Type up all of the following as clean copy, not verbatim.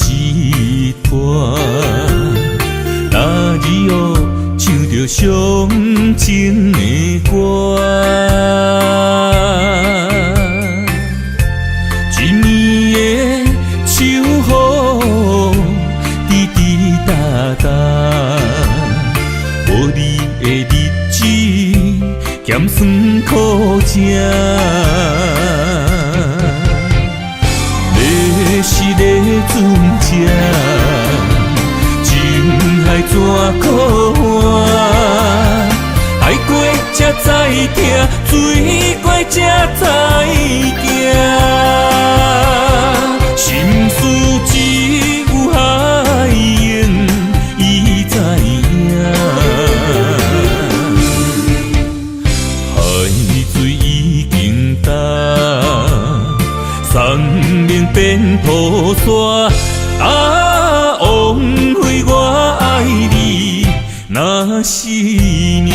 一段，那日后唱着伤情的歌。一年的秋雨滴滴答答，无你的日子咸酸苦涩。是个船只，情海怎可换？爱过才知疼，水过才知行。心事只有海燕伊知影，海水已经干。送命变雨伞，枉费我爱你那是命。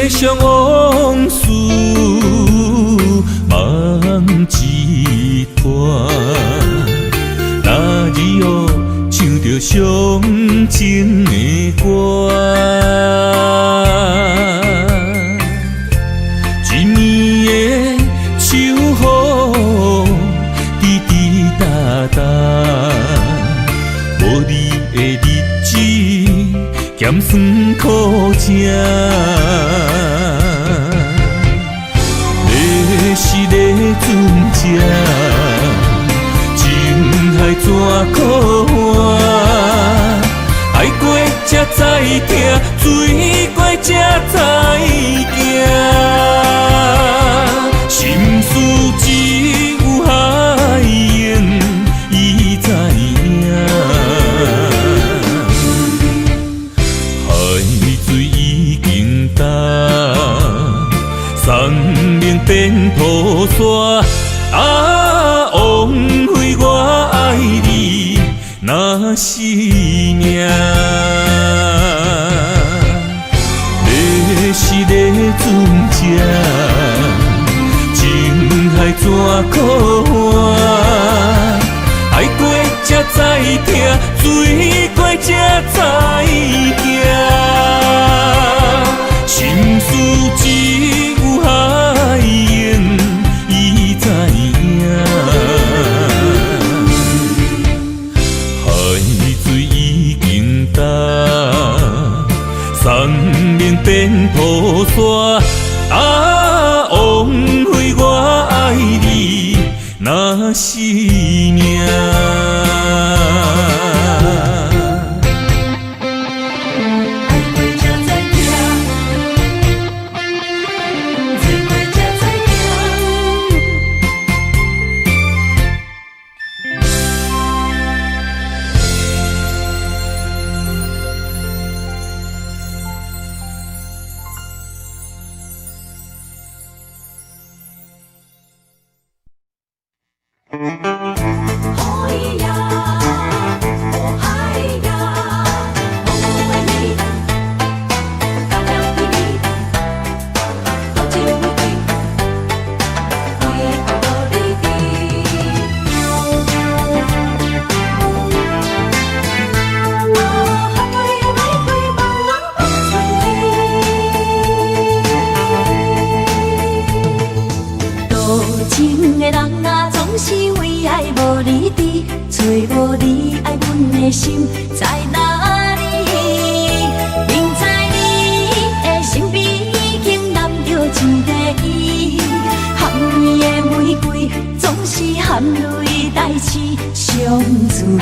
想往事梦一段，那日后唱着伤情的歌。一年的秋雨滴滴答答，无你的日子咸酸苦涩。是个船只，情海怎可换？爱过才知疼，水过才知行。心事只有海燕伊知影，海水已经干。送命变雨伞，枉费我爱你那是命。你是个船只，情海怎可换？爱过才知疼，水过才知行。心事只有海燕伊知影，海水已经干。送命变雨伞，枉费我爱你那是命。找无你爱阮的心在哪里？明知你的身边已经揽着一个伊，含泪的玫瑰总是含泪代志伤自己。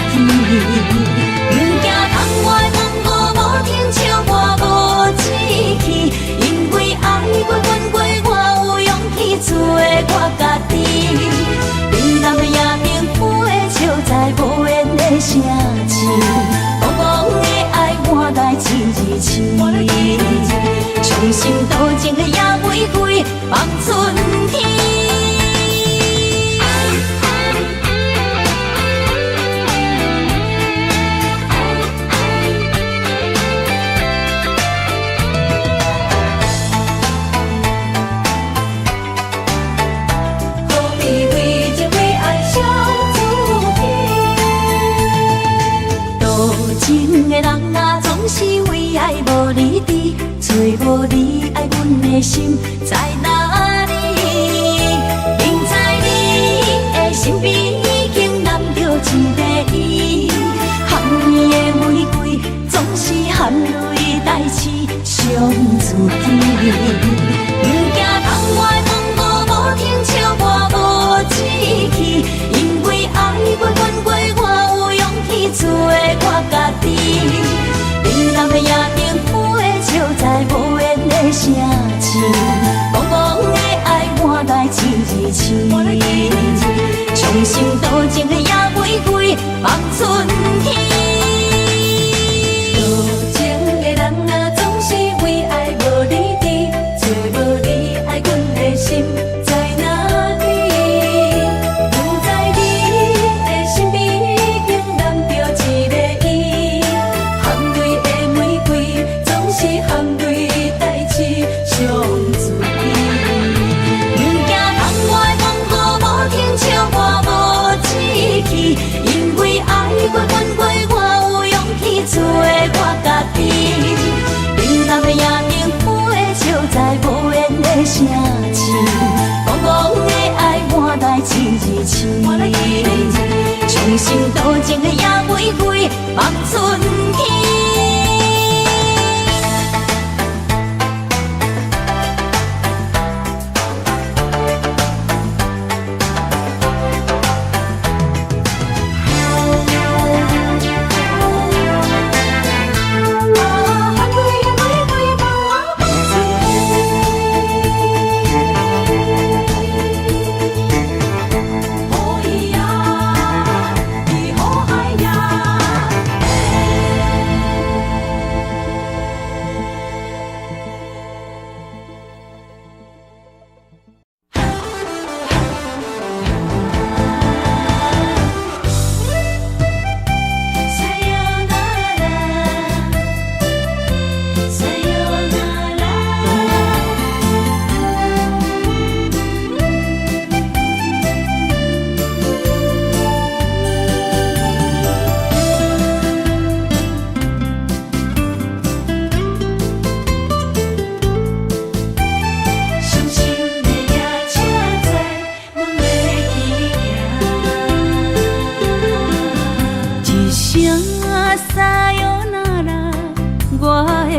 不惊窗外风雨无停，笑我无志气，因为爱过阮过我。的心在哪里？明知你的身边已经揽着一个伊，含你的玫瑰总是含泪代志上自己。不惊窗外风雨无停笑我无志气，因为爱过阮过，我有勇气做我家己。冷淡的夜灯飞照在无言的城市，茫茫的爱换来一字痴。伤心多情的野玫瑰放春天。多情的人啊，总是为爱无理智，找无你爱阮的心在哪里？不知你的身边已经揽着一个伊，含泪的玫瑰总是含泪代志上自己。不惊窗外风雨无停笑我无志气，因为爱过阮过，我有勇气做我家己。冷淡的夜灯飞照在无言的城市，茫茫的爱换来一字痴。伤心多情的野玫瑰放春天。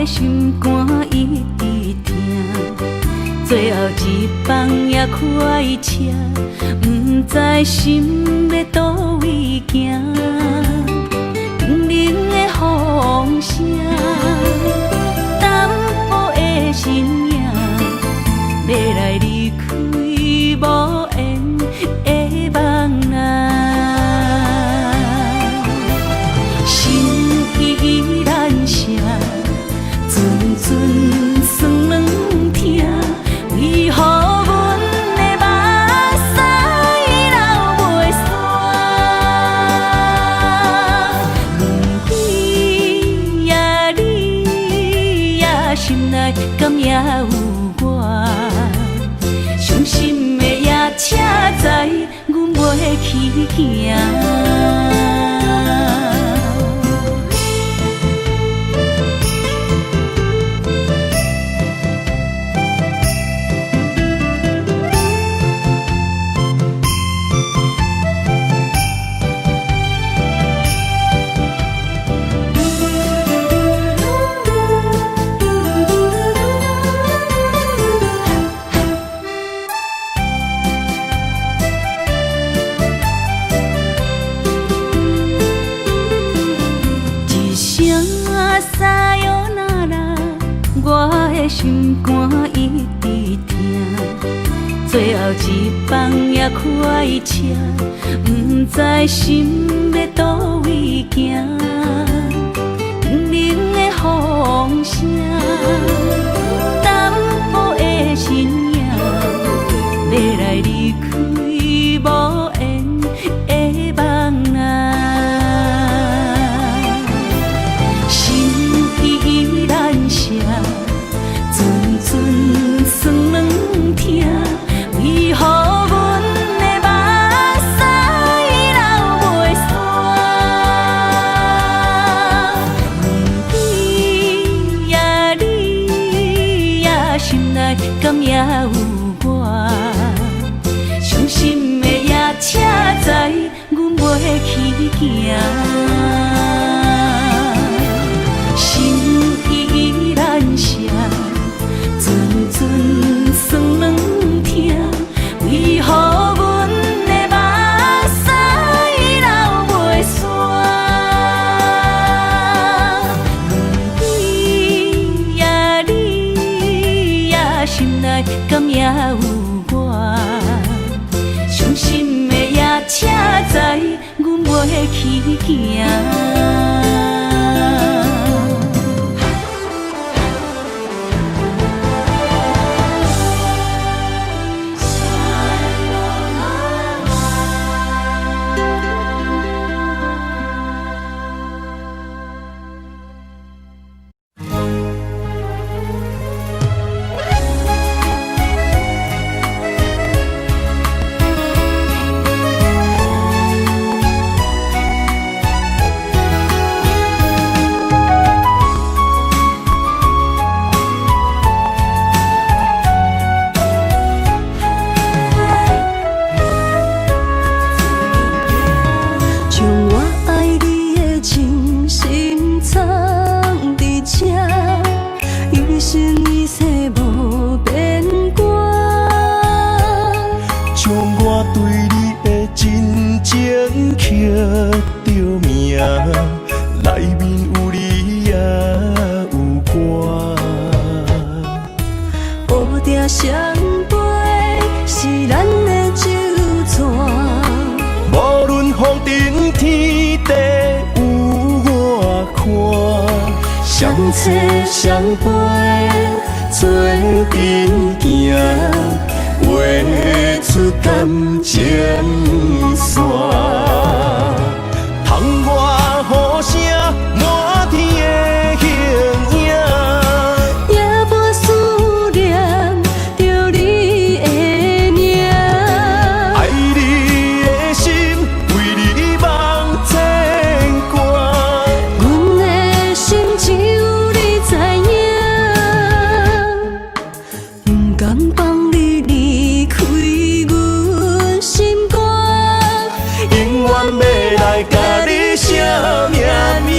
心肝一直疼，最后一放也开车，不知心要倒位行。冷冷的风声，淡薄的身影，要来离开无缘的梦啊。心依然声。阵酸软疼，为何阮的目屎流袂煞？轮回也你也心内敢也有我？伤心的夜车载，阮袂去行。心肝一直疼，最后一放也开车，不知心要倒位行。冷冷的风声，淡薄的身影，要来离开无缘的梦啊。心依然声。阵酸软疼，为何阮的目屎流袂煞？轮回也你有我，伤心的夜车载，阮袂去行。心依然舍，阵阵酸软痛，为何阮的目屎流袂煞？你呀你呀，心内敢也有我？伤心的夜车载，阮袂去行。相陪做阵行，画出感情线。窗外雨声满天的形影，夜半思念着你的名。爱你的心为你梦牵挂，阮的心只有你知影。不甘放你离开阮心肝，永远要来甲你写命名。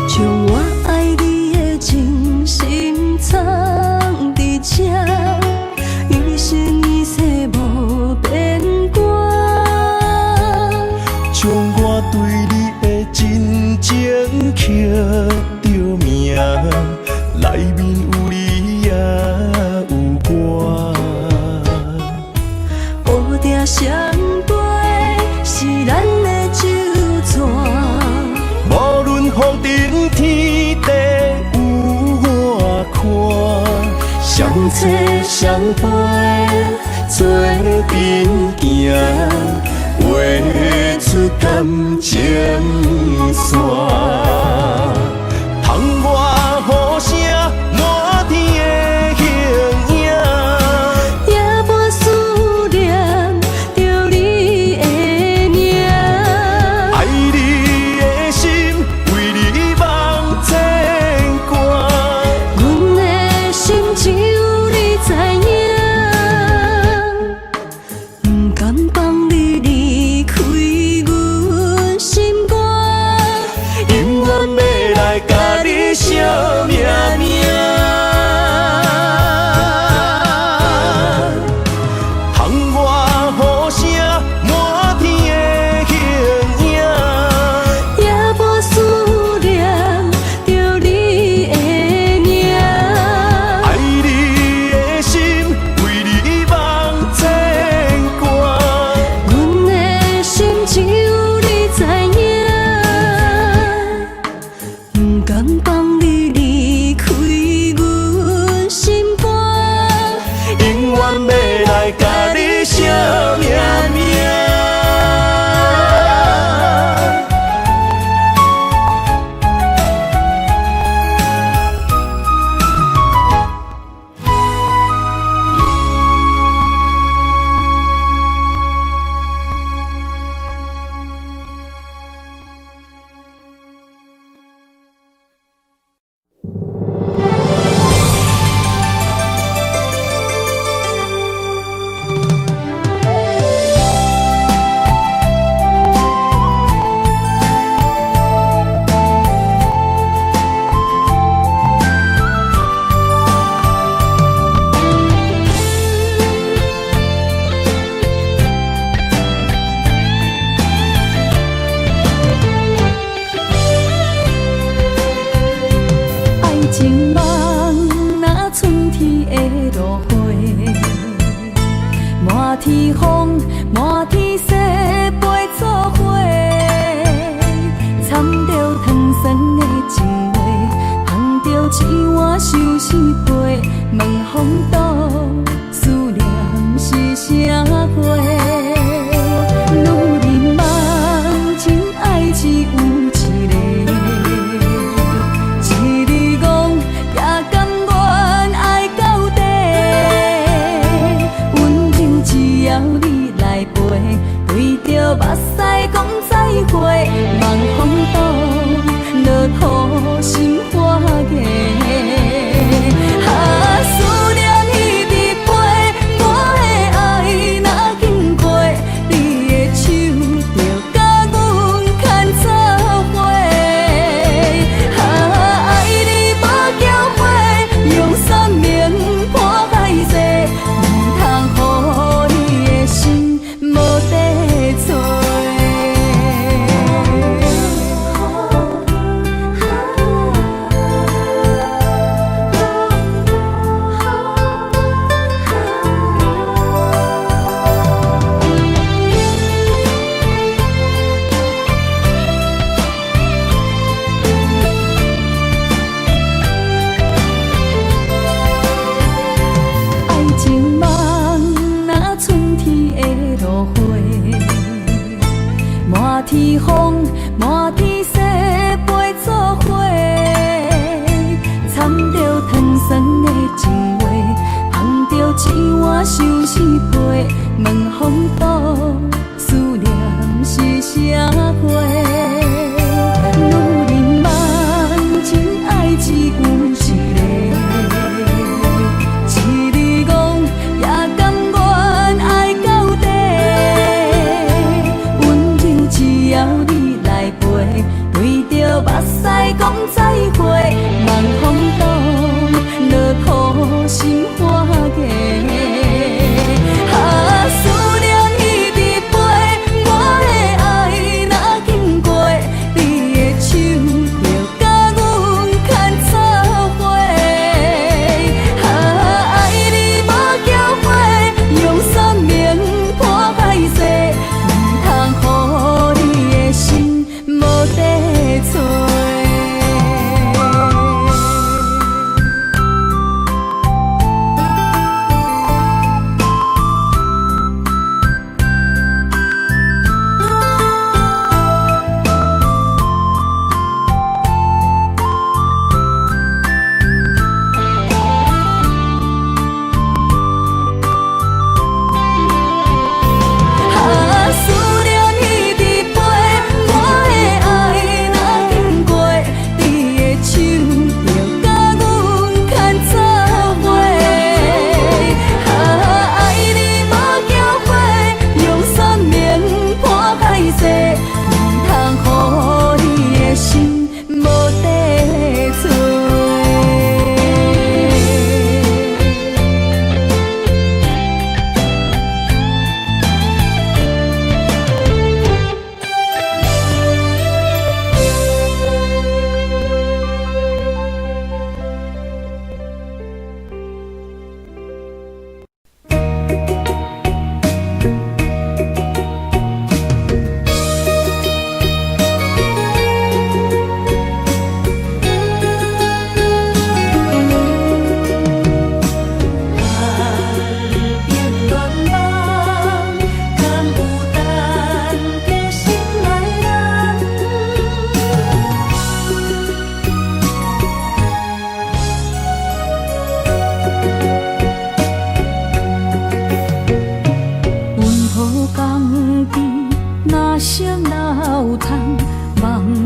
将我爱你的真心藏伫这，一生一世无变卦。将我对你的真情刻着名，内面有你也有我。乌蝶相陪是咱的酒泉。无论风尘天地有我看，相切相陪做阵行，画出感情线。窗外雨声满天的形影，夜半思念着你的名。爱你的心为你梦牵挂，阮的心只有你知影。不甘放你离开阮心肝，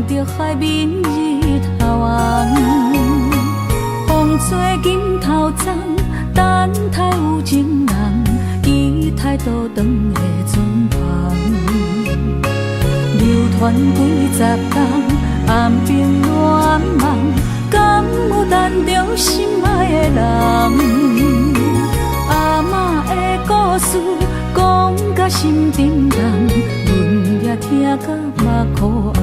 着海面日头红，风吹金头鬃，等待有情人，期待倒转的船旁，流传几十冬，暗兵乱梦，敢有等着心爱的人？阿嬷的故事讲甲心沉重，阮也听甲目眶红。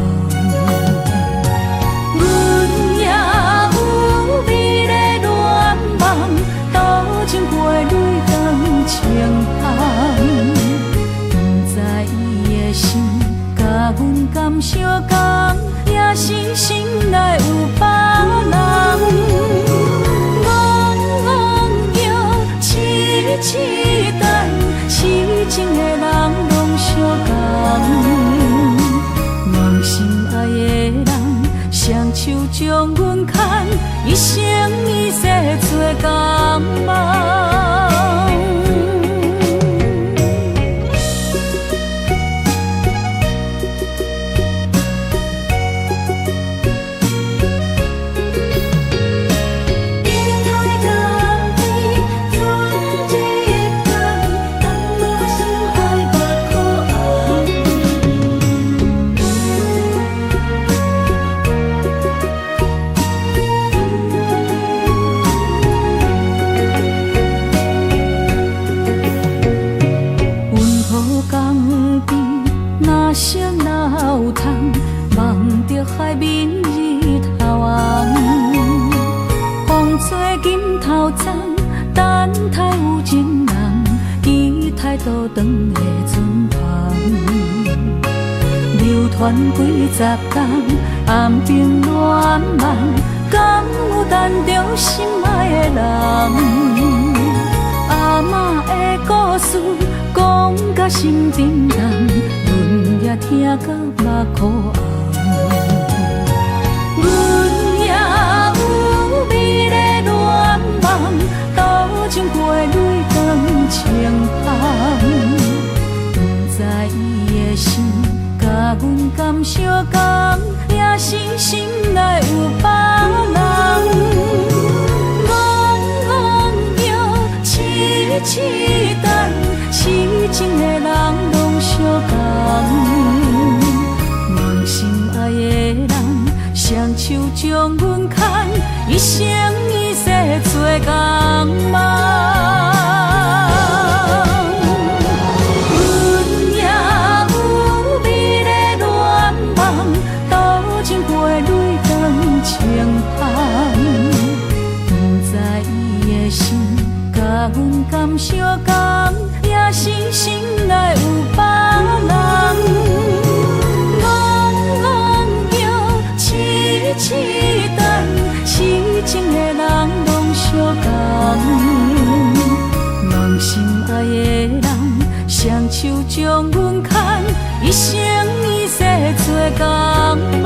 阮也有美丽恋梦，多情花蕊长情香。不知伊的心甲阮敢相共，也是心内有别人。痴等痴情的人拢相共，梦心爱的人双手将阮牵，一生一世做共梦。海面日头红，风吹金头鬃，等待有情人，期待倒转的船旁，流传几十冬，暗兵乱梦，敢有等着心爱的人？阿嬷的故事讲甲心沉重，阮也听甲目眶红。阮也有美丽恋梦，多情花蕊长情香。不知伊的心甲阮敢相共，也是心内有别人。痴等痴情的人拢相共，梦心爱的人双手将阮牵，一生一世做共梦。阮也有美丽恋梦，多情花蕊长情香。不知伊的心甲阮敢相共，也是心内有别人。痴等痴情的人拢相共，梦心爱的人双手将阮牵，一生一世做共梦。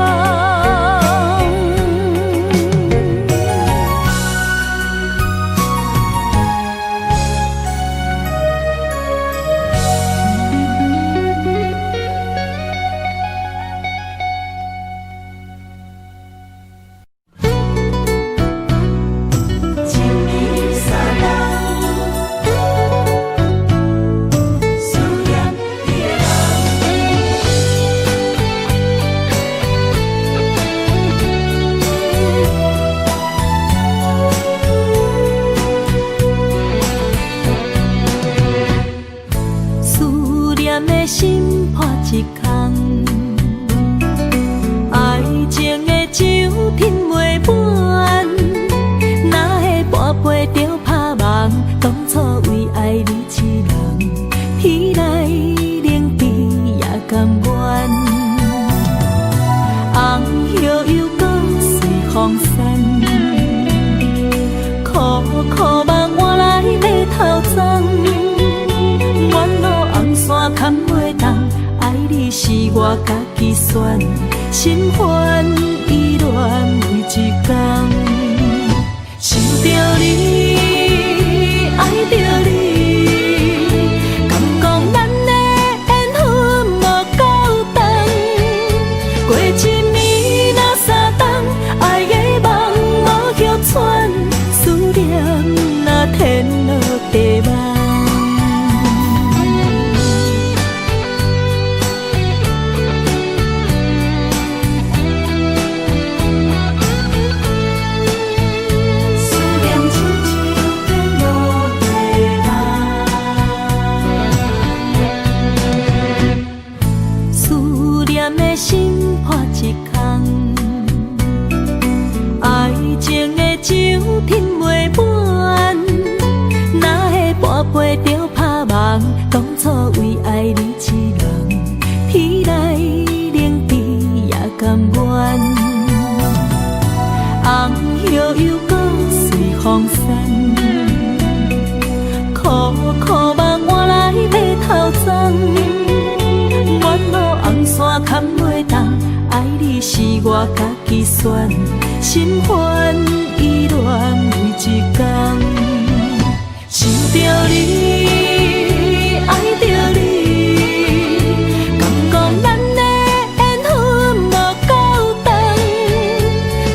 心破一空，爱情的酒品袂满，哪会半杯就拍梦？当初为爱你一人，彼来冷滴也甘愿。红叶又搁随风散，苦苦梦换来马头鬃。远路红线牵袂动，爱你是我家己选，心烦意乱为一天。想着你，爱着你，敢讲咱的缘分无够长，过一暝是我家己选，心烦意乱每一天，想着你，爱着你，敢讲咱的缘分无够长，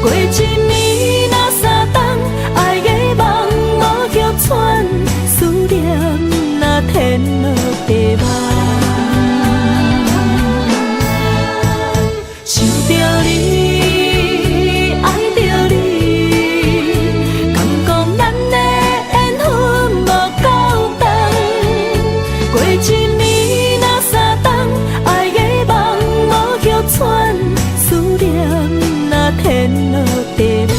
过一年若三冬，爱的梦无叫喘，思念若天落地网。想着你，爱着你，敢讲咱的缘分无够长，过一年若三冬，爱的梦无叫喘，思念若天落地网。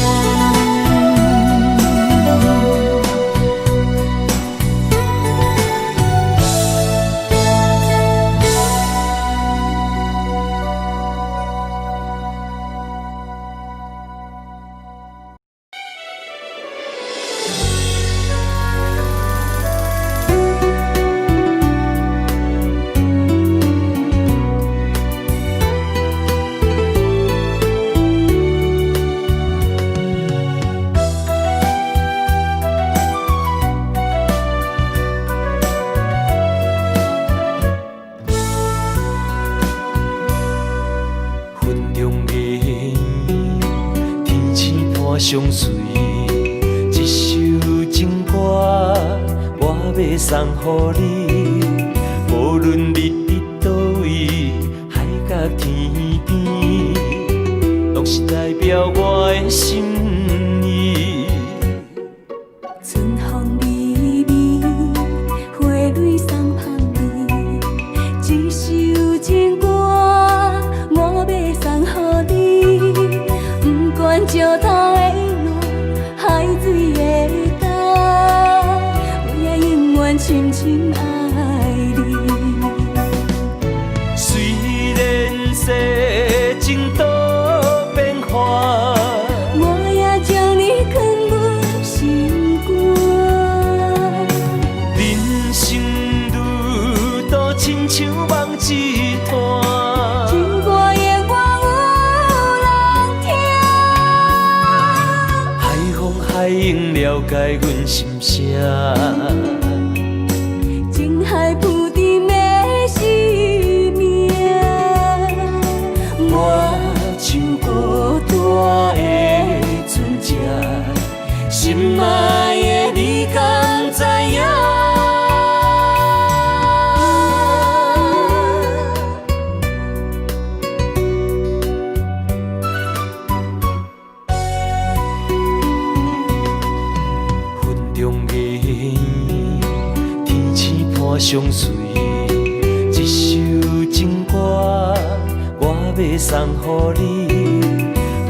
相随，一首情歌我要送予你。无论你伫倒位，海角天边，拢是代表我的心意。春风微微，花蕊送香味，一首情歌我要送予你。不管石头的路，海水的干，我也永远深深爱你。虽然世情多变化，我也将你藏入心肝。人生路途亲像梦一段，情歌永远有人听。海风海涌了解阮心声，情海浮沉的生命，我像孤单的船只，心爱的你敢知影？云中月圆，天星伴相随，一首情歌我要送予你。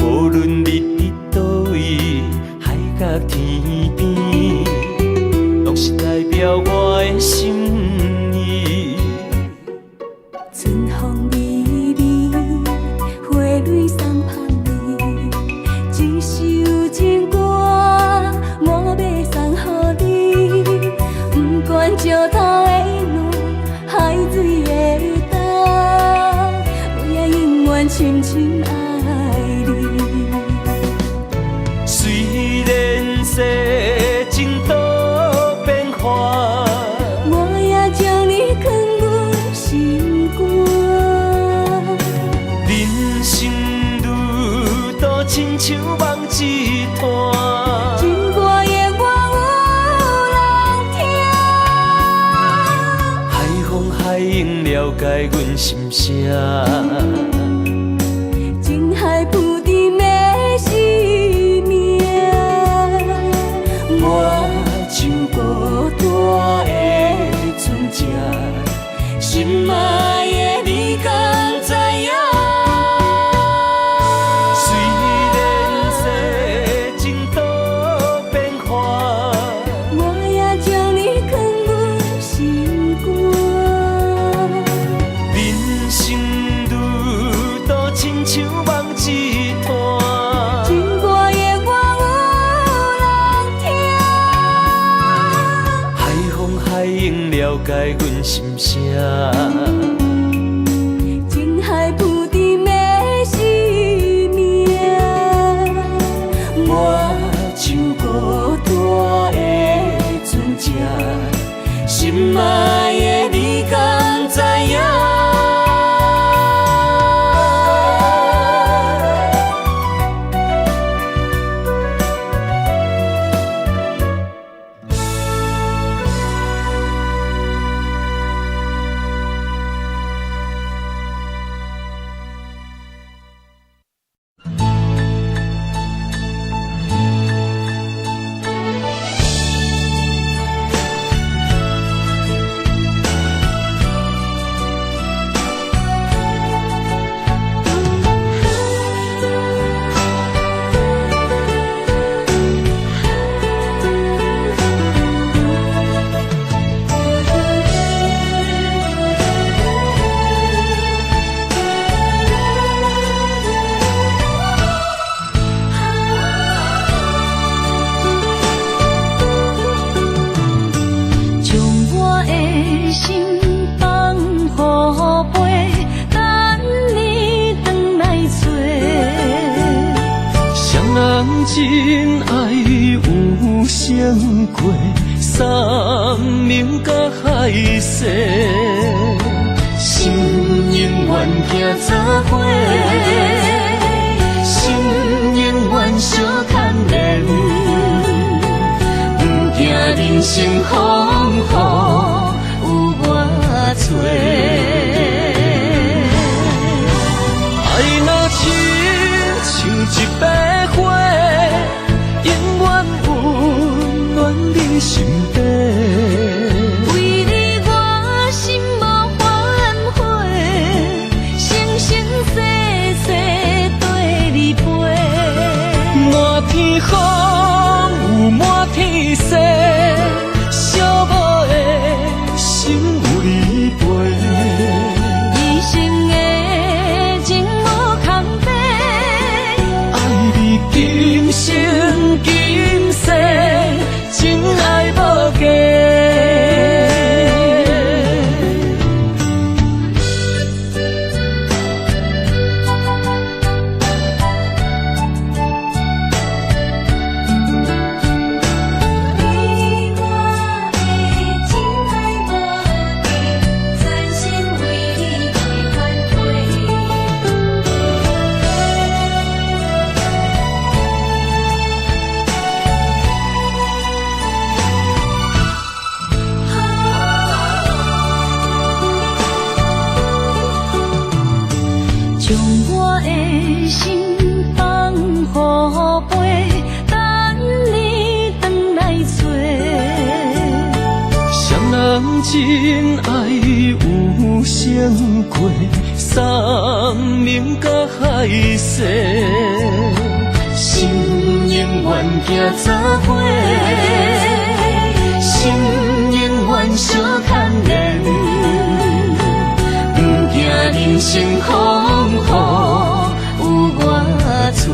无论你伫倒位，海角天边，拢是代表我的心意。春风微微，花蕊送香味，一首情歌我要送予你。不管石头的路，海水的干，我也永远深深爱你。虽然世情多变化，我也将你藏入心肝。人生路途亲像梦一段，情歌永远有人听。海风海涌了解阮心声，情海浮沉的生命，我像孤单的船只，心爱的你敢知影？虽然世情多变化，我也将你藏入心肝。人生路途亲像梦一段，情歌永远有人听。海风海涌了解阮心声，情海浮沉的生真爱有成过，山盟甲海誓，心永远行做伙，心永远相牵连，不惊人生风雨有我找。爱若亲像一朵花，永远温暖你身边。为你我心无反悔，生生世世跟你陪。满天风有满天雪，寂寞的心有你陪。一生的情无空白，爱你今生今世，真爱无价。你我的真爱无价，全心为你去换将我的心放予飞，等你回来找。双人真爱有成过，山盟甲海誓，心永远行做伙，心永远相牵连，不惊人生风雨有我找。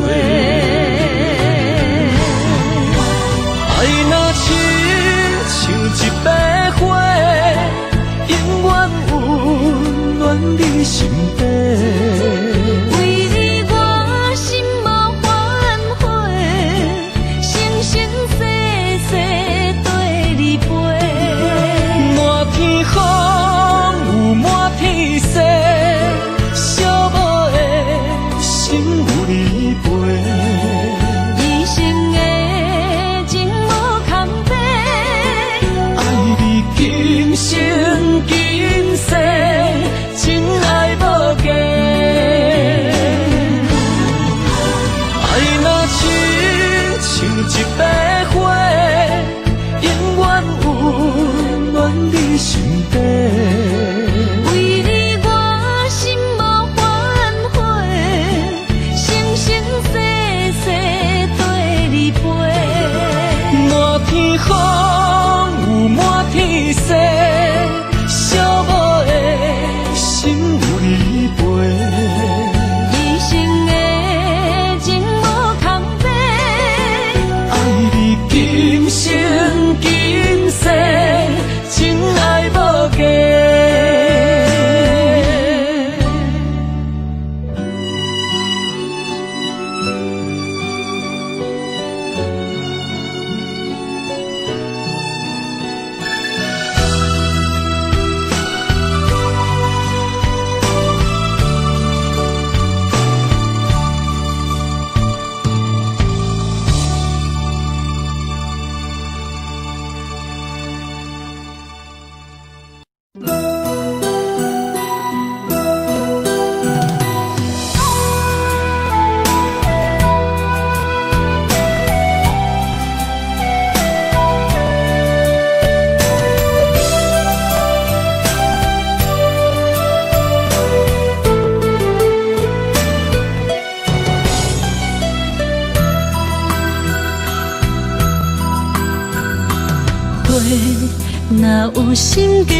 爱若亲像一朵花，永远温暖你身边。为你我心无反悔，生生世世跟你陪。满天风有满天雪，寂寞的心有你陪。一生的情无空白，爱你今生今世，真爱无价。爱若亲像一朵花，永远温暖你身边。为你我心无反悔，生生世世跟你陪。满天风有满天雪，寂寞的心有你陪。一生的情无空白，爱你今生今世，真爱无价。若有心结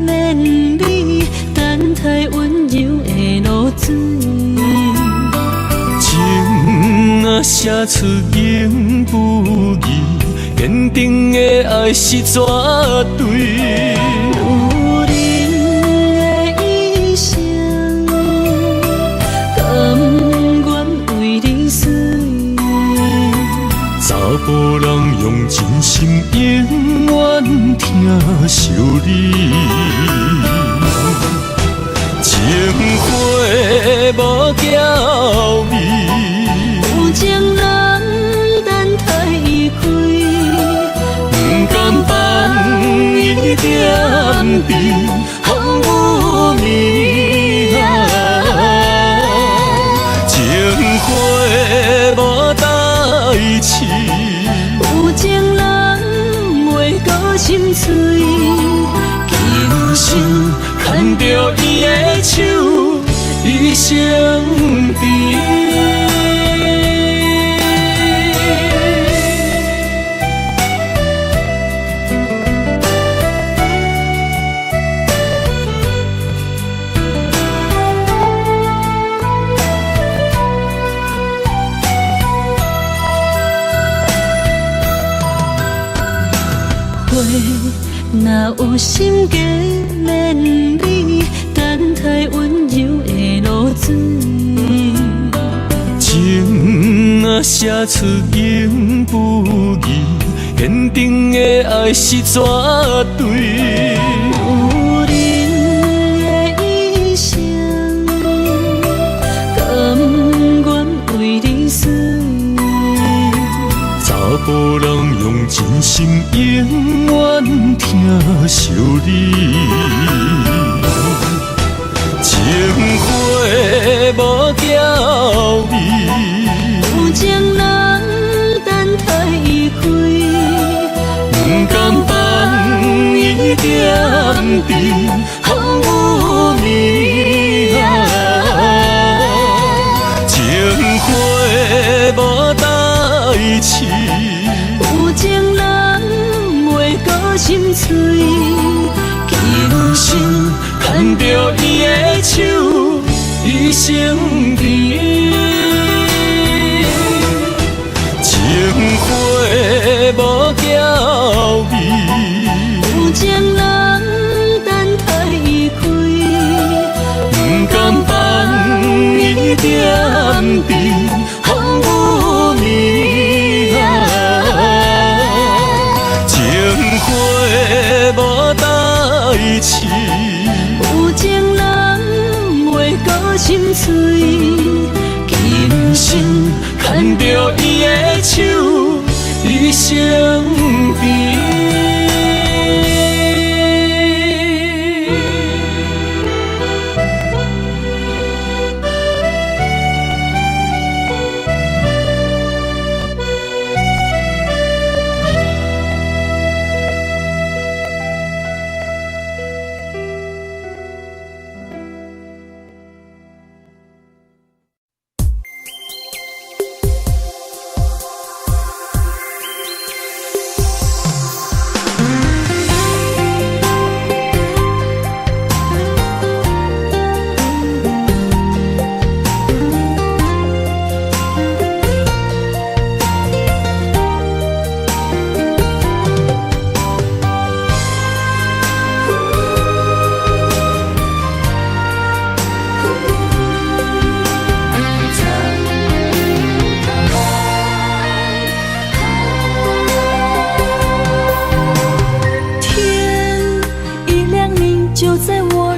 连理，等待温柔的露水。情若写出言不语，坚定的爱是绝对。有人的一生，甘愿为你死。甫人用真心永远疼惜你，情花无娇美，有情人等待伊开，不甘放伊点滴风雨暝啊，情花无代志，有情人袂过心碎，今生牵着伊的手，一生甜。花若有心计连理，等待温柔的露水。情若写出永不移，坚定的爱是绝对。有人的一生，甘愿为你死。查甫人用真心永远疼惜你，情花无娇美，有情人等待伊开，不甘放伊点滴风雨暝啊，情花无代志。有情人袂过心碎，今生牵着伊的手，一生甜。情花无娇美，有情人等待伊开，不甘放伊点滴风雨暝啊，情花无代志。有情人袂过心碎，今生牵着伊的手，一生甜。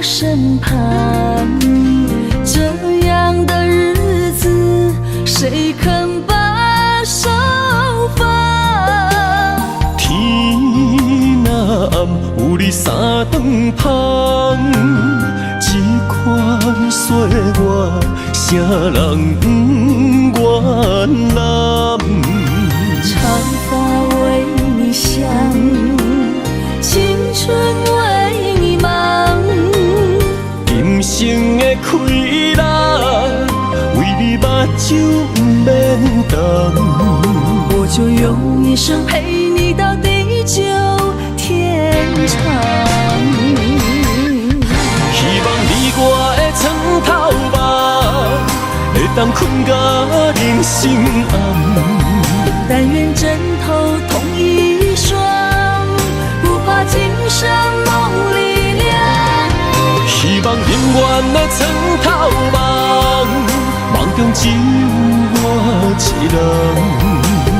身旁，这样的日子谁肯把手放？天若暗，有你三顿香，这款岁月，啥人不愿揽？长发为你香，青春为你忙。今生的快乐，为你目睭不免干。我就用一生陪你到地久天长。希望你我的床头梦，会当困甲人心暗。但愿枕头同一双，不怕今生梦里凉。希望永远的床头梦，梦中只有我一人。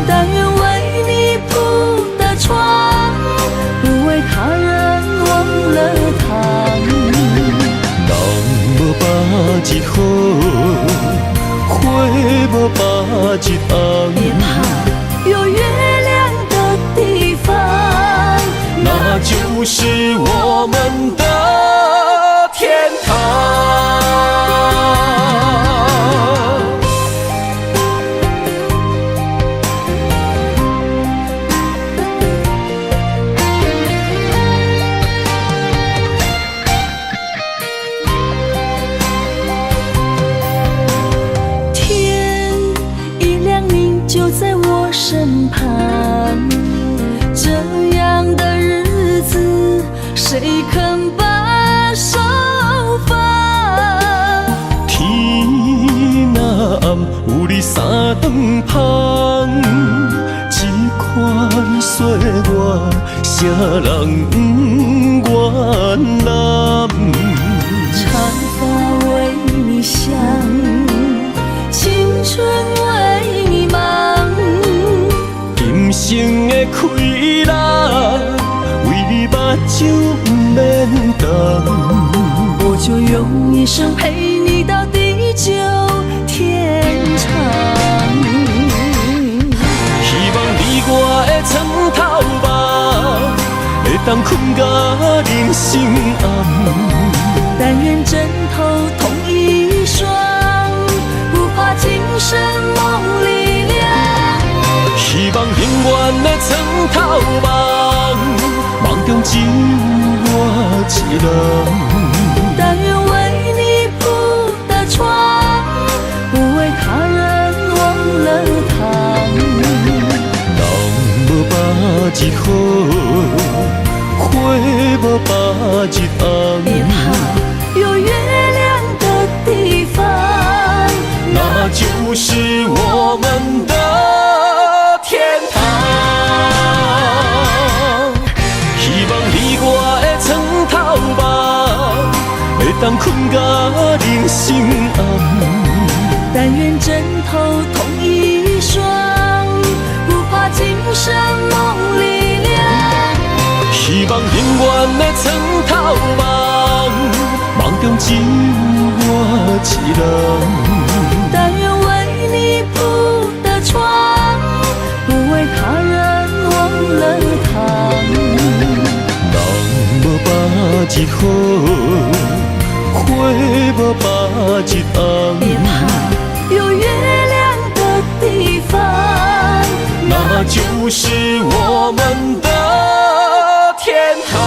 但愿唯无把一红。别怕，有月亮的地方，那就是我们的天堂。天一亮，你就在我身旁，这样的日子谁肯把手放？天若暗，有你三顿香，这款岁月，谁人不愿揽？长发为你香，青春为你忙，今生的快乐，为你目睭不免干。我就用一生陪你到地久天长。希望你我的床头梦，会当困到人生暗。但愿枕头同一双，不怕今生梦里凉。希望永远的床头梦，梦中只有我一人。但愿为你铺的床，不为他人忘了躺。人无把日好，花无把日红。别怕，有月亮的地方，那就是我们的天堂。希望你我的床头梦，会当困到人生暗。但愿枕头同一双，不怕今生梦里凉。希望永远的床头梦，梦中只有我一人。但愿为你铺的床，不为他人忘了躺。人无把日好，花无把日红。别怕，有月亮的地方，那就是我们的天堂。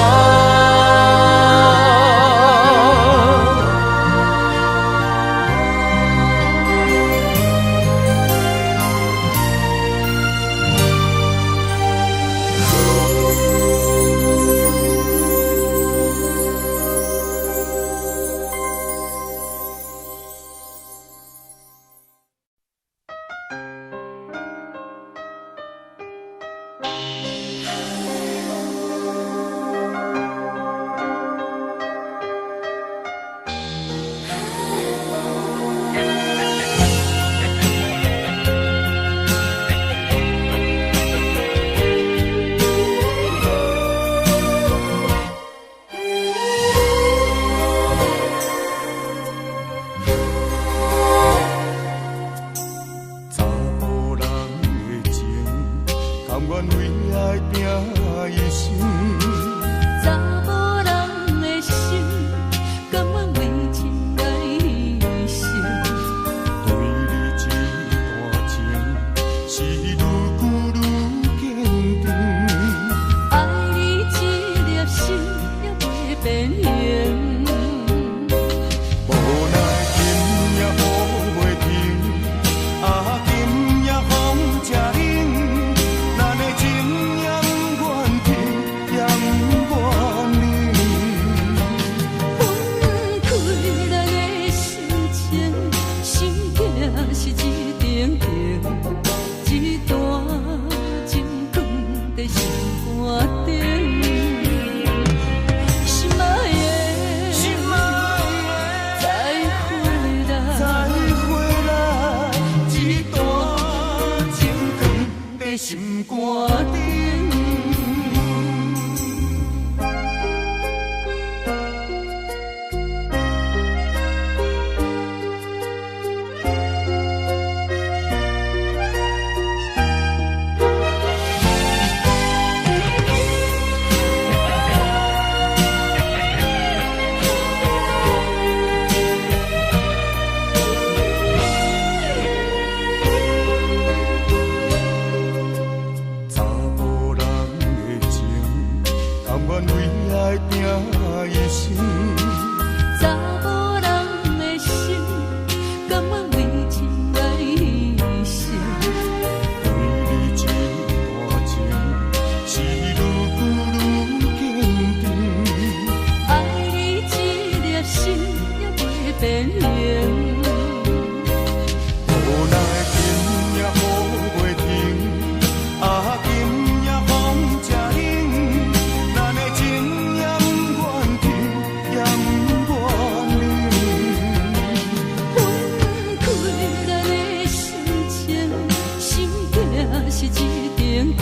是一顶顶，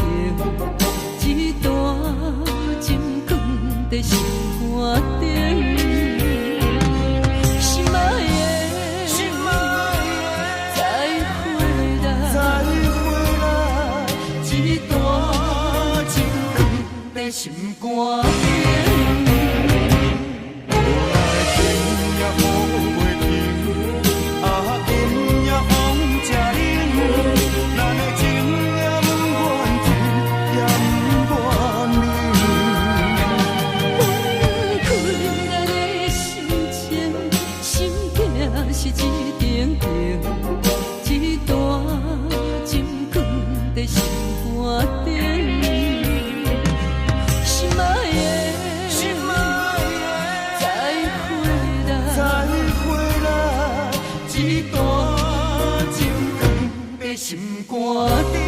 一段情放在心肝顶。心爱的，再回来，一段情放在心肝顶。是一顶顶，一段情放在心肝顶。心爱的，再回来，一段情放在心肝顶。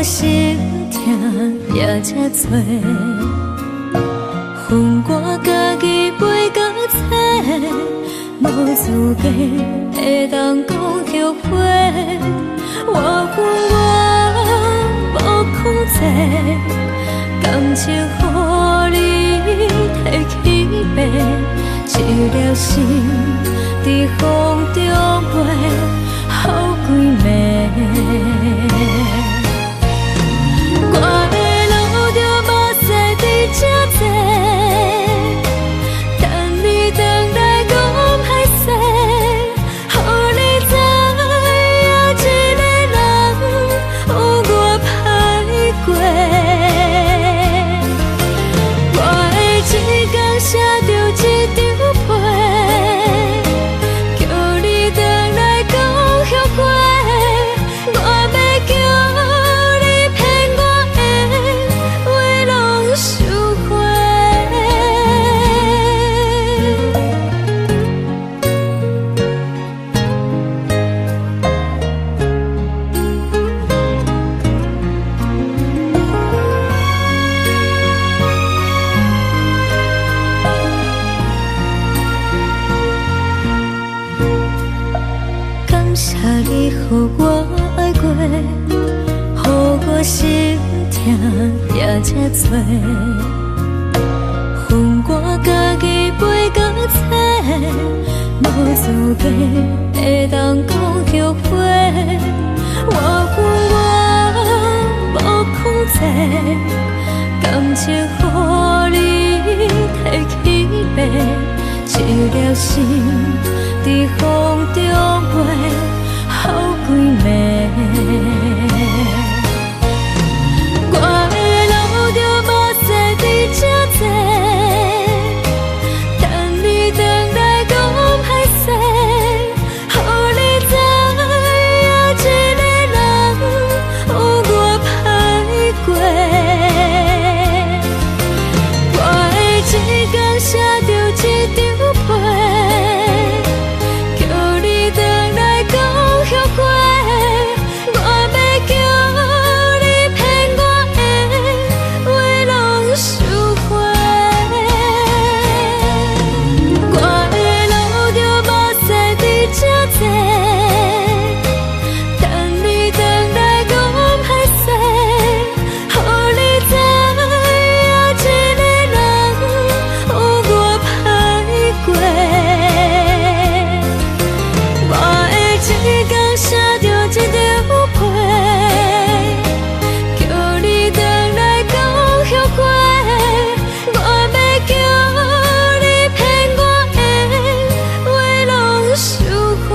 我心痛也这多，恨我家己袂到切，无资格会当讲后悔。我恨我无控制，感情予你摕去卖，一粒心在风中飞，好几暝。我的路着目屎伫这多，等你回来讲歹势，予你知影一个人有我歹过。我的一天写着一张被，叫你回来讲后悔。我要叫你骗我的话拢收回。感谢你予我爱过，予我心痛也这多，恨我家己袂到切，无资格会当讲后悔。我恨我无控制，感情予你摕去卖，一粒心在风中飞，好几暝。我的路着目屎伫这多，等你回来讲歹势，予你知影一个人有我歹过。我的一天写着一张被，叫你回来讲后悔。我要叫你骗我的话拢收回。我的路着目屎伫这多，等你回来讲歹势，予你知影一个人有我歹过。我的一天写着一张被，叫你回来讲后悔。我要叫你骗我的话拢收回。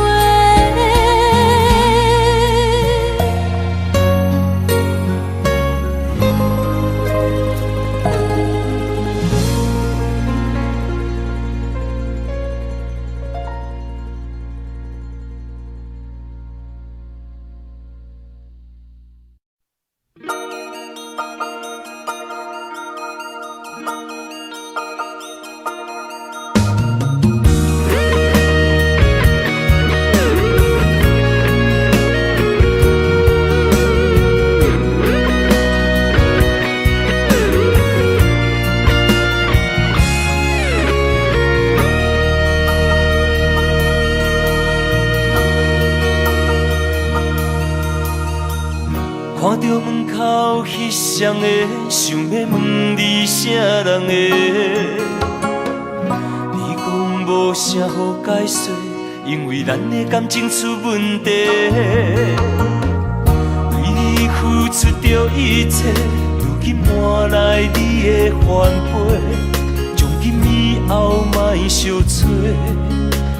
看着门口迄双的，想要问你啥人的？你讲无啥好解释，因为咱的感情出问题。为你付出着一切，如今换来你的反悔。从今以后莫相找，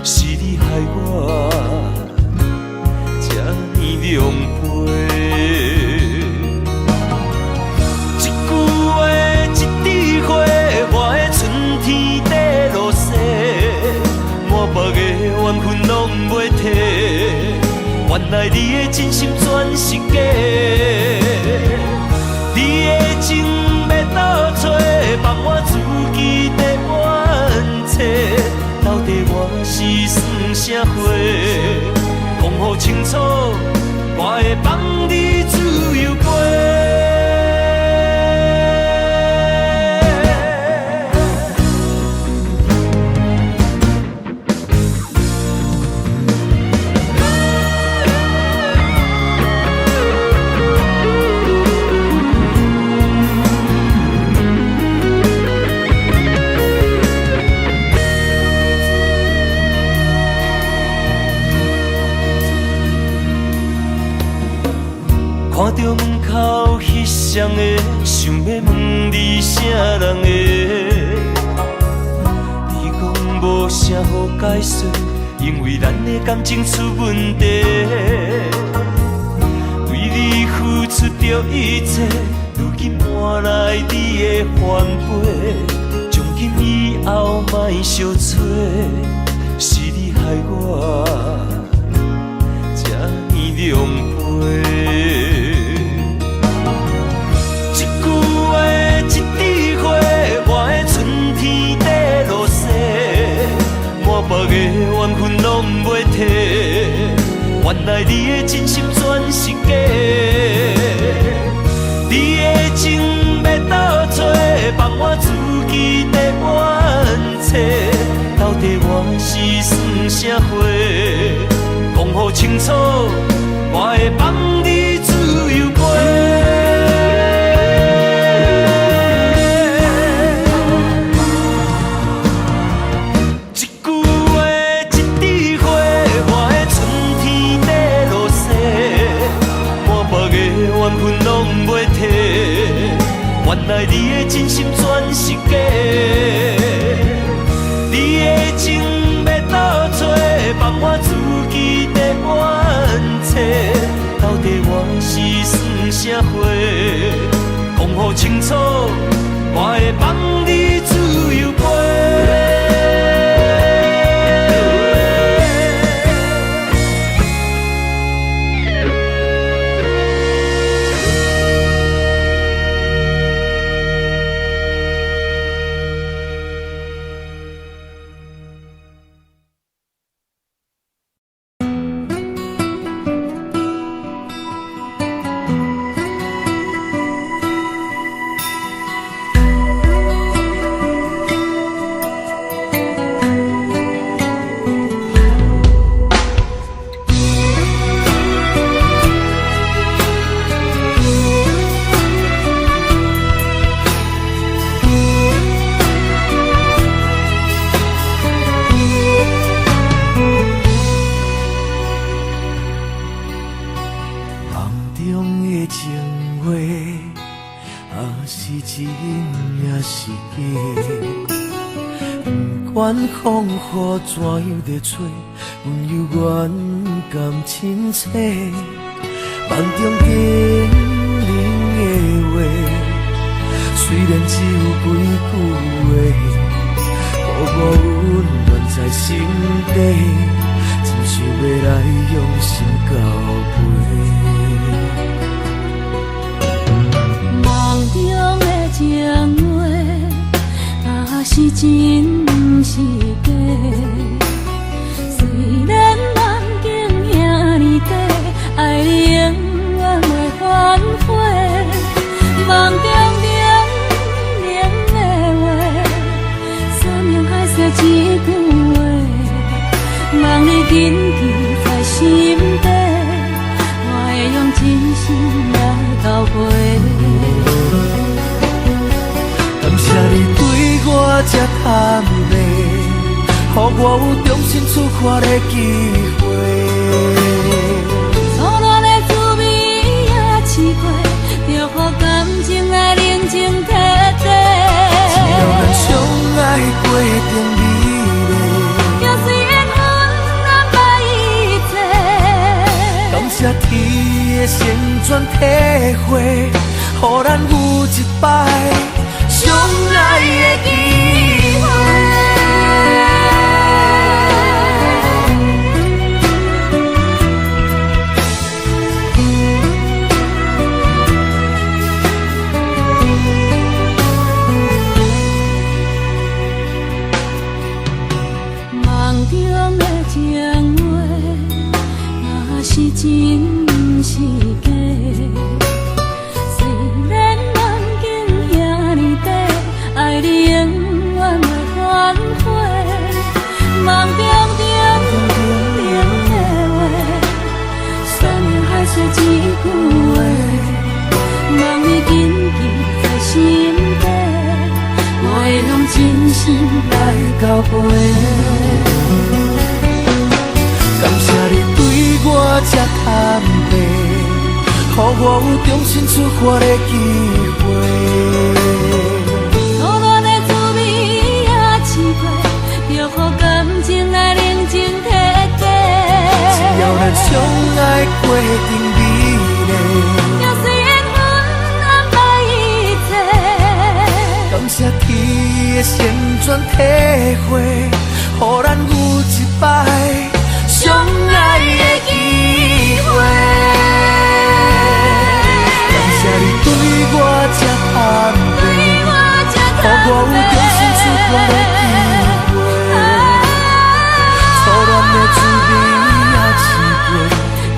是你害我这呢狼狈。我的春天在落雪，满目的缘分拢袂褪。原来你的真心全是假，你的情要倒找，放我自己在冤切。到底我是算啥货？讲好清楚，我会放你自由飞。看到门口彼双的，想要问你啥人的？你讲无啥好解释，因为咱的感情出问题。为你付出着一切，如今换来你的反背。从今以后莫相找，是你害我这呢狼狽。一句话，一枝花，我的春天在落雪，满目的缘分拢袂褪。原来你的真心全是假，你的情要倒找，放我自己在冤切。到底我是算啥货？讲好清楚，我会放你自由飞。原来你的真心全是假，你的情要倒找，放我自己在冤切。到底我是算啥货？讲好清楚，我会放你自由飞。风雨怎样在吹？温柔远甘亲切，梦中经人的话，虽然只有几句话，薄薄温暖在心底，真想要来用心交陪。梦中的情话，是真是假？虽然梦境遐尼短，爱你永远袂反悔。梦中冷的话，山盟海誓一句话，望你紧记在心底，我会用真心来交陪。感谢你对我这坦白，予我有重新出发的机会。初恋的滋味也试过，就予感情来冷静体体。只要咱相爱过程美丽，就虽然咱把一切。感谢天的先转体会，予咱有一摆相爱的机会。梦中的情话，是真是假？虽然梦境遐尼短，爱你永远袂反悔。梦中冷的话，山盟海誓一句话，望你紧记在心底，我会用真心来交陪。感谢你对我这坦白，我有重新出发的机会。错乱的滋味也试过，就予感情来冷静体地。只要咱相爱过程美丽，就随缘分安排一切。感谢天的旋转体会，予咱有一摆相爱的机会。感谢你对我这坦白，予我有重新出发的机会。错乱的滋味也试过，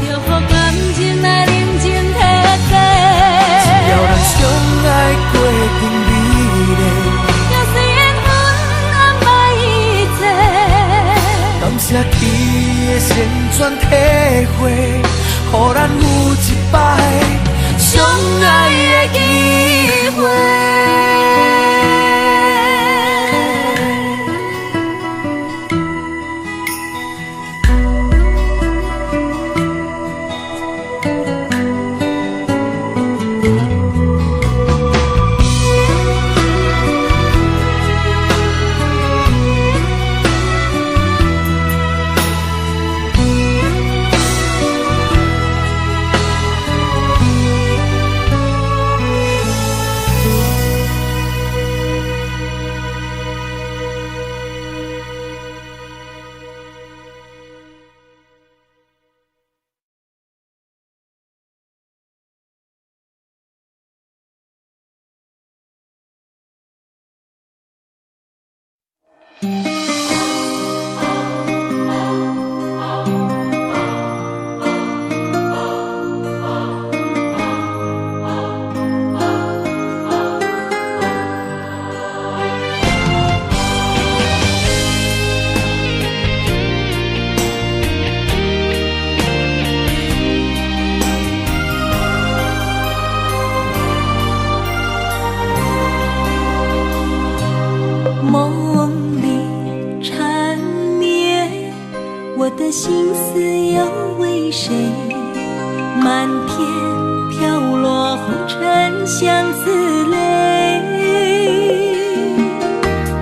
就予感情来冷静体地。只要咱相爱过程美丽，就随缘分安排一切。感谢天的旋转体会，予咱有一摆相爱的机会。梦里缠绵，我的心思要为谁？漫天飘落红尘相思泪。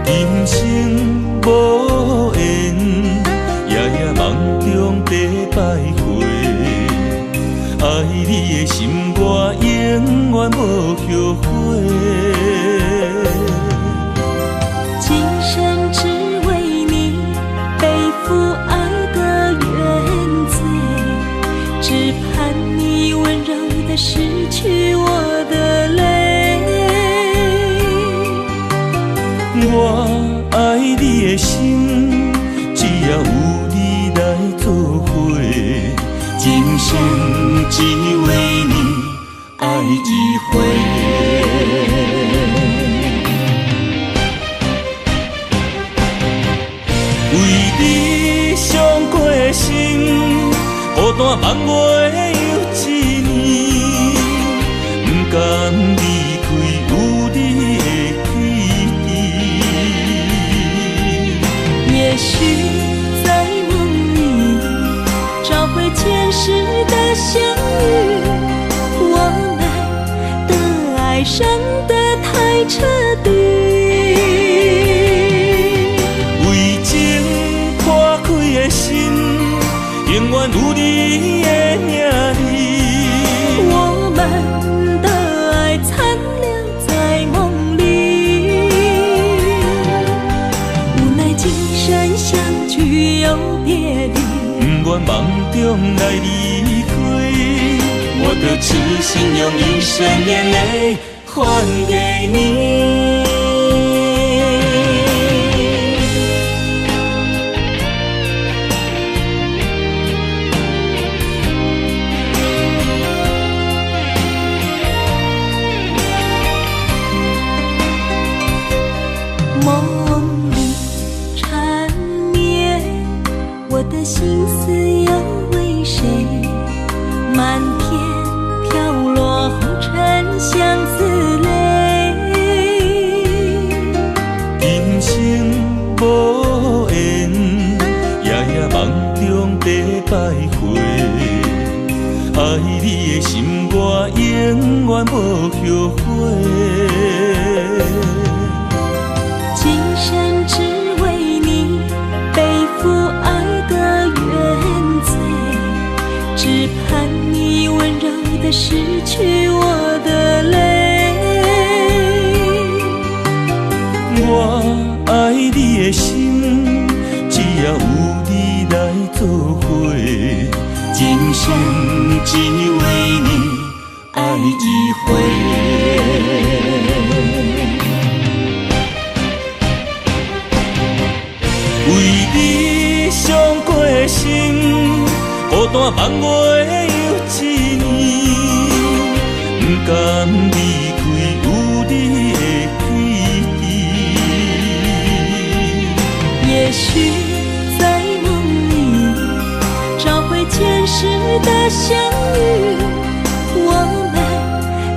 人生无缘，夜夜梦中在徘徊。爱你的心，我永远无后悔。今生只为你背负爱的原罪，只盼你温柔地拭去我的泪。我爱你的心，只要有你来作伙，今生只为你爱一回。为你伤过心，孤单梦袂又一年，不甘离开有你的起点。也许在梦里找回前世的相遇，我们的爱伤得太彻底。永远有你的名字，我们的爱残留在梦里，无奈今生相聚又别离，不愿梦中来离开，我的痴心用一生眼泪还给你。梦里缠绵，我的心思要为谁？漫天飘落红尘相思泪。人生无缘，夜夜梦中在徘徊。爱你的心，我永远无后悔。今生只为你背负爱的原罪，只盼你温柔地拭去我的泪。我爱你的心，只要有你来作伙，今生只为你爱一回。为你伤过的心，孤单望月又一年，不甘离开有你的记忆。也许在梦里找回前世的相遇，我们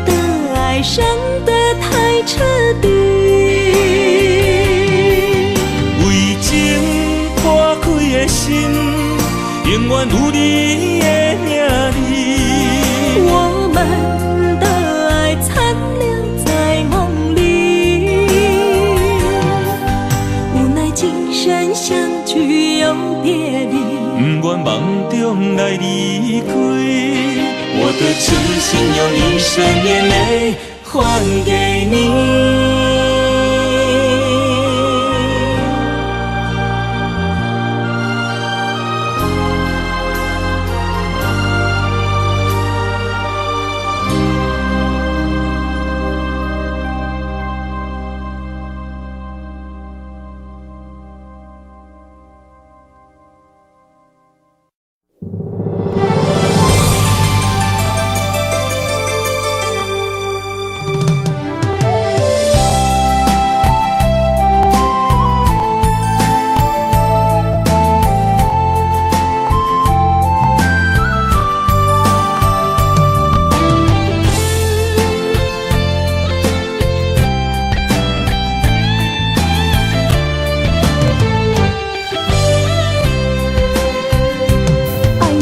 的爱伤得太彻底。为情破开的心，永远有你的名字。我们的爱残留在梦里，无奈今生相聚又别离，不愿梦中来离开，我的痴心用一生眼泪还给你。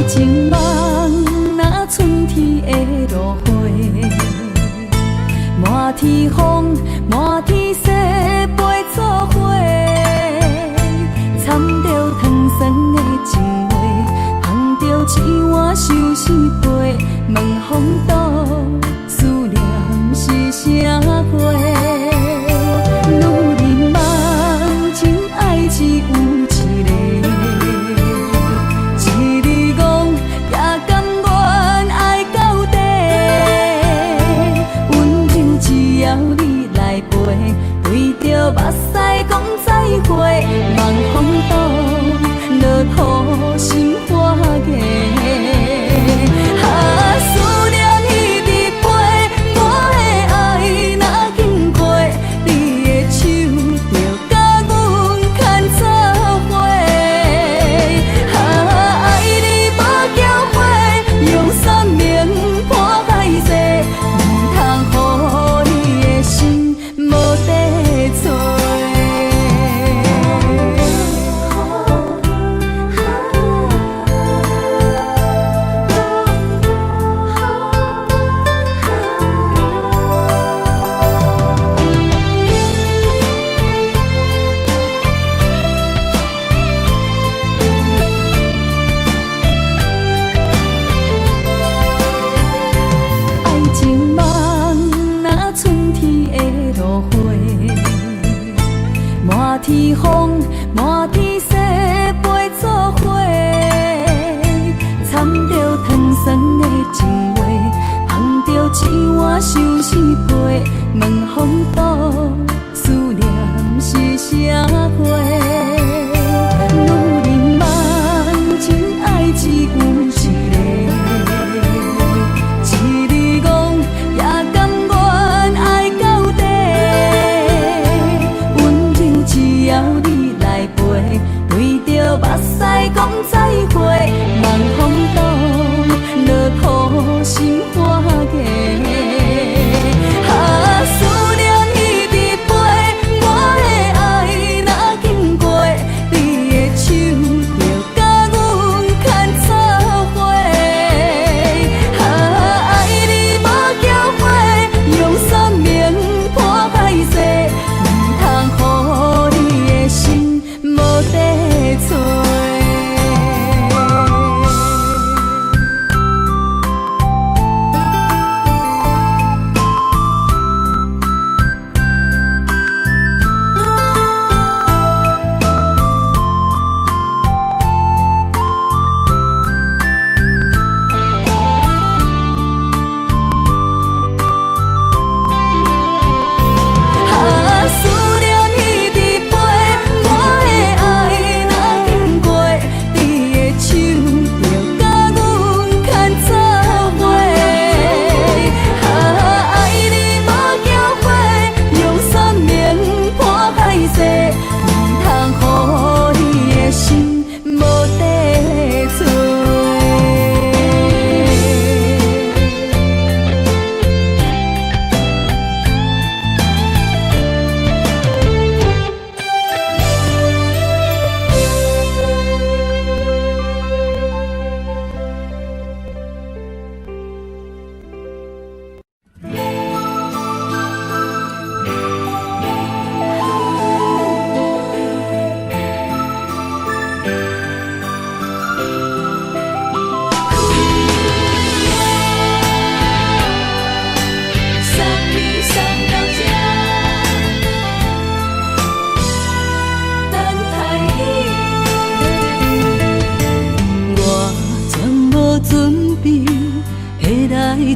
情梦若春天的落花，满天风，满天雪，陪作伙，掺着糖酸的情话，捧着一碗相思杯，问风度思念是啥货？女人梦情爱只有一个。对着目屎讲再会，望风度落土心花芽。思念一直陪，我的爱若经过，你的手就甲阮牵做伙。爱你无缴费，用生命破海誓，唔通予你的心无地找。爱情梦若春天的落花，满天风，满天雪，陪作伙，掺着糖酸的情话，捧着一碗相思杯，问风度思念是啥货？女人梦情爱只有一个。目屎讲再会，望风度落土心花芽。思念一直陪，我的爱若经过，你的手就甲阮牵做伙。爱你无缴费。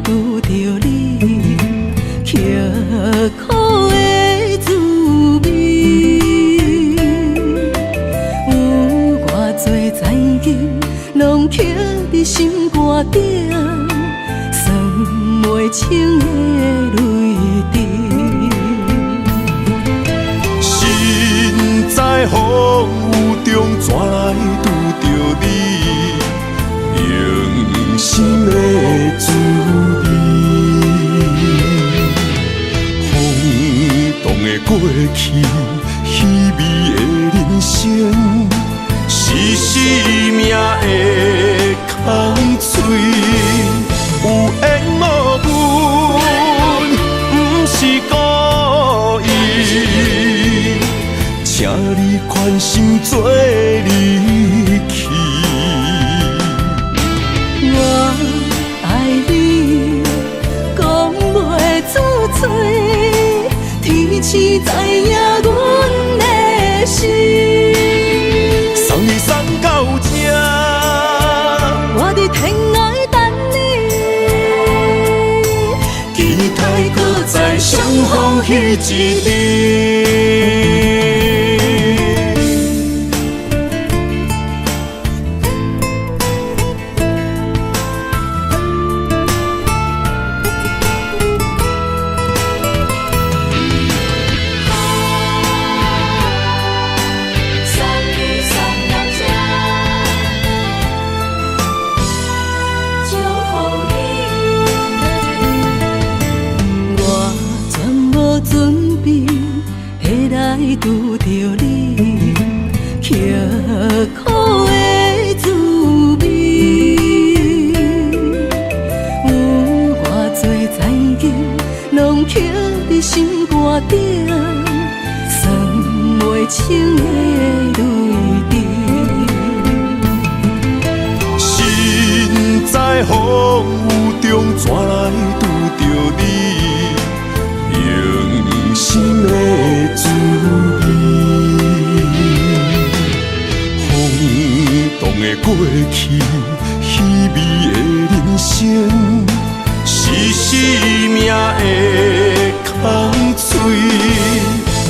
拄着你，刻苦的滋味。有偌多灾境，拢刻伫心肝顶，算袂清的泪滴。身在风雨中，怎来拄着你？用心的滋味，轰动的过去，稀微的人生，是生命的空嘴，有缘无分，不是故意，请你宽心做离去。我爱你，讲袂出嘴，天赐知影阮的心。送你送到这，我伫天涯等你，期待搁再相逢彼一日。拄着你，刻苦的滋味。有偌多灾境，拢刻伫心肝顶，算袂清的泪滴。身在风雨中，怎来拄着你？用心的滋味，轰动的过去，稀微的人生，是生命的空嘴，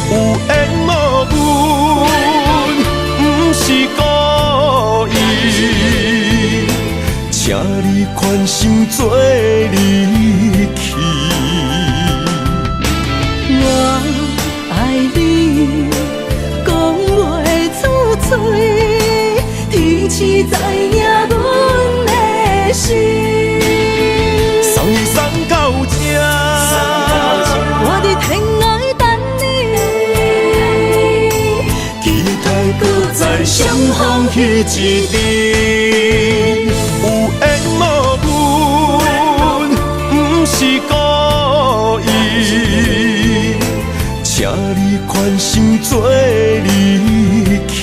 有缘无分，不是故意，请你宽心做离去。我爱你，讲袂出嘴，天赐知影阮的心。送你送到这，我伫天涯等你，期待搁再相逢彼一日。有缘无分，不是故意，请你宽心做离去。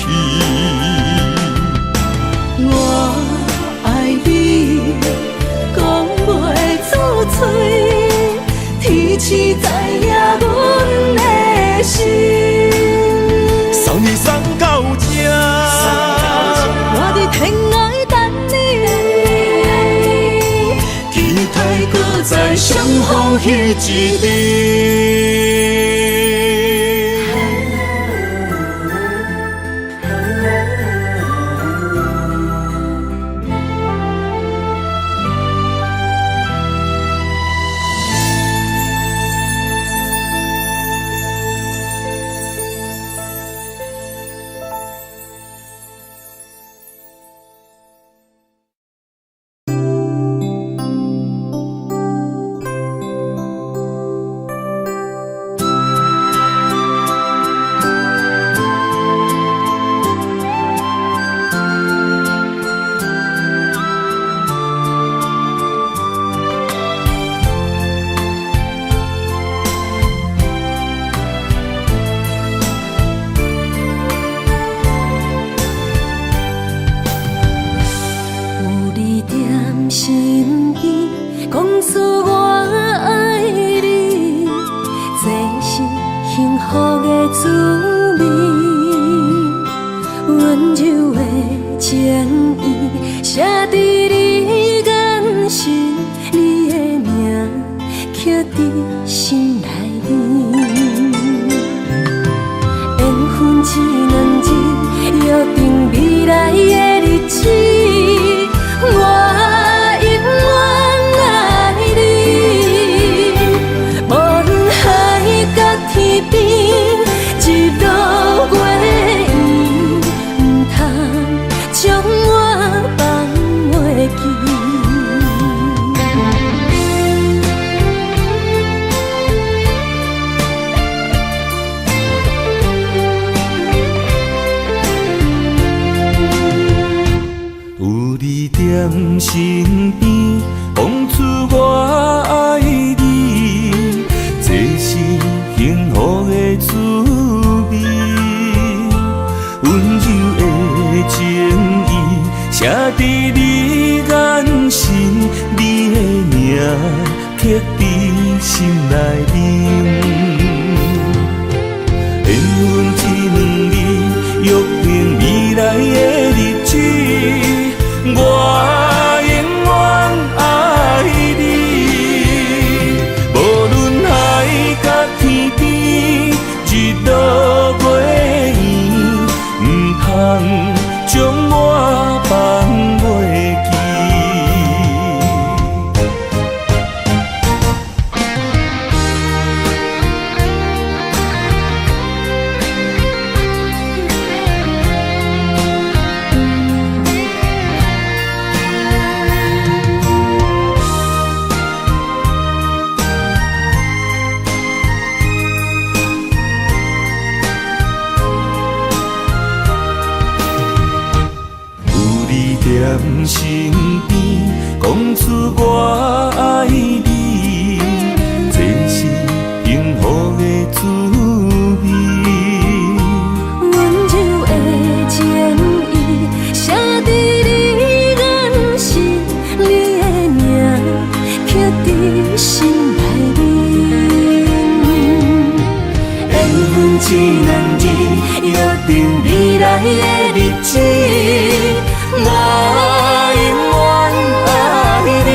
相逢彼一日。身边讲出我爱你，这是幸福的滋味。温柔的情意写在你眼心，你的名刻在心内面。缘分只两日，约定未来的日子。我身边讲出我爱你，这是幸福的滋味。温柔的情意写在你眼心，你的名刻在心内面。缘分只两日，约定未来的日子。我永远爱你，无论海角天边，日落月圆，不通将我放袂记。身边讲出我爱你，这是幸福的滋味。温柔的情意写在你眼心，你的名刻在心内面。缘分只两日，约定未来的日子。我永远爱你。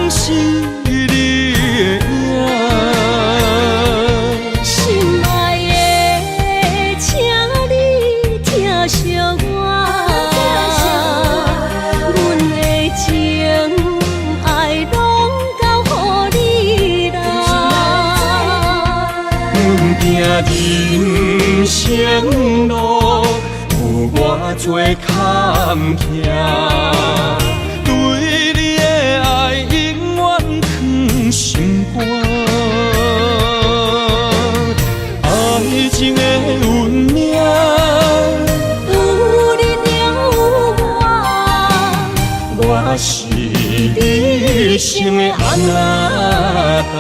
是你的影。心爱的，请你疼惜我，阮的情爱拢交予你啦。行人生路有偌多坎坷，对你的爱永远藏心肝。爱情的运命，有你才有我，我是你生的安那达。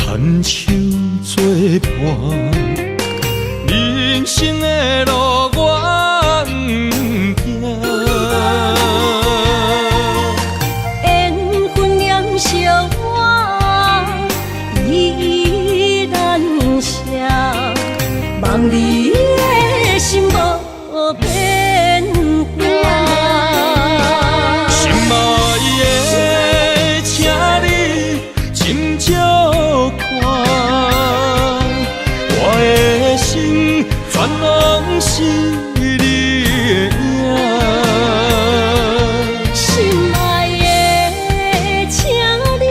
牵手作伴，人生的路我不行。缘分念惜我，依然写，望你的心无变卦。心爱的，请你斟酌看，我的心全拢是你的影。心爱的，请你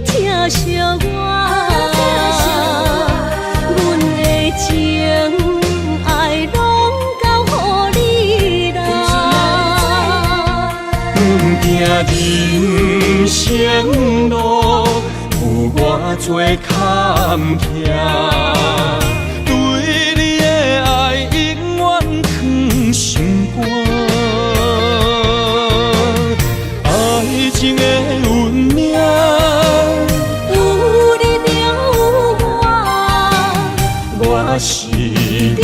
疼惜我，阮的情爱拢交予你啦。行人生路有偌多坎坷，对你的爱永远藏心肝。爱情的运命，有你才有我，我是你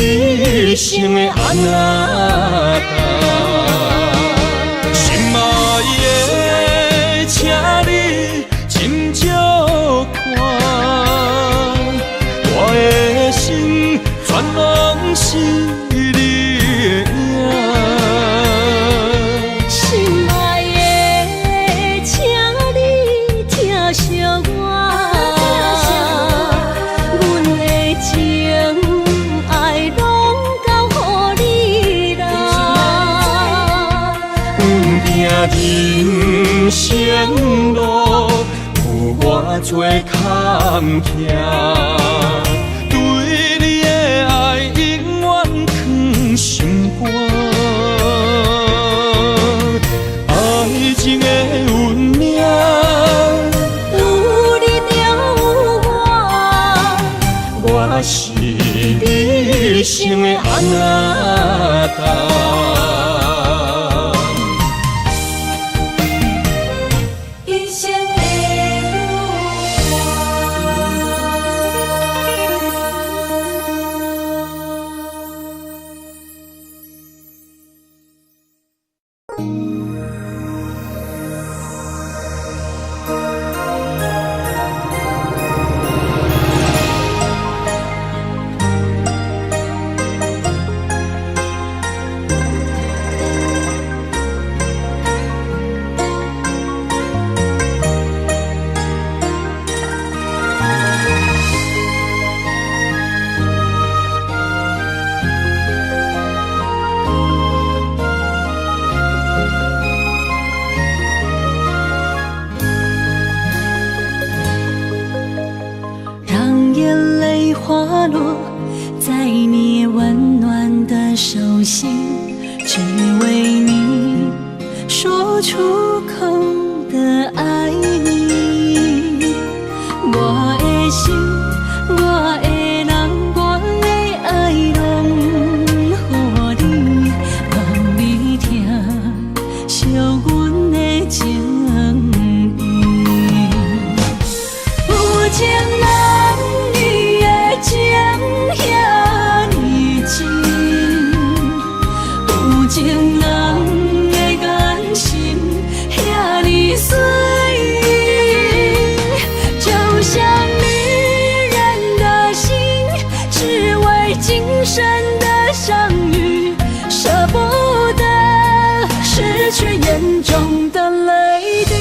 生的安那达。心爱的，请你斟酌看，我的心全拢是你的影。心爱的，请你疼惜我，阮的情爱拢交予你啦。行人生路有偌多坎坷，对你的爱永远藏心肝。爱情的运命，有你才有我，我是你生的安那达。一生的路让眼泪滑落在你温暖的手心，只为你说出口的爱你。我的心，我的人，我的爱拢予你，望你听惜阮的情意。有情男女的情遐尼深，有情人的眼神遐尼水，就像女人的心，只为今生的相遇，舍不得失去眼中的泪滴。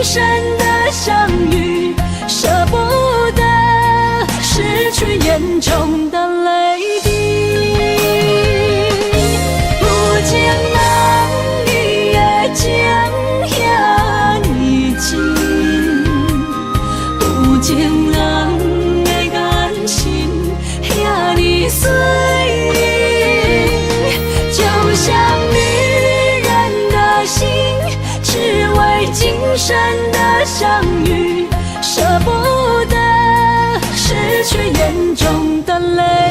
深的相遇，舍不得失去眼中的泪滴。有情人你的情遐尼真，有情人的眼神遐尼水，就像女人的心，只为今生的相遇，舍不得失去眼中的泪。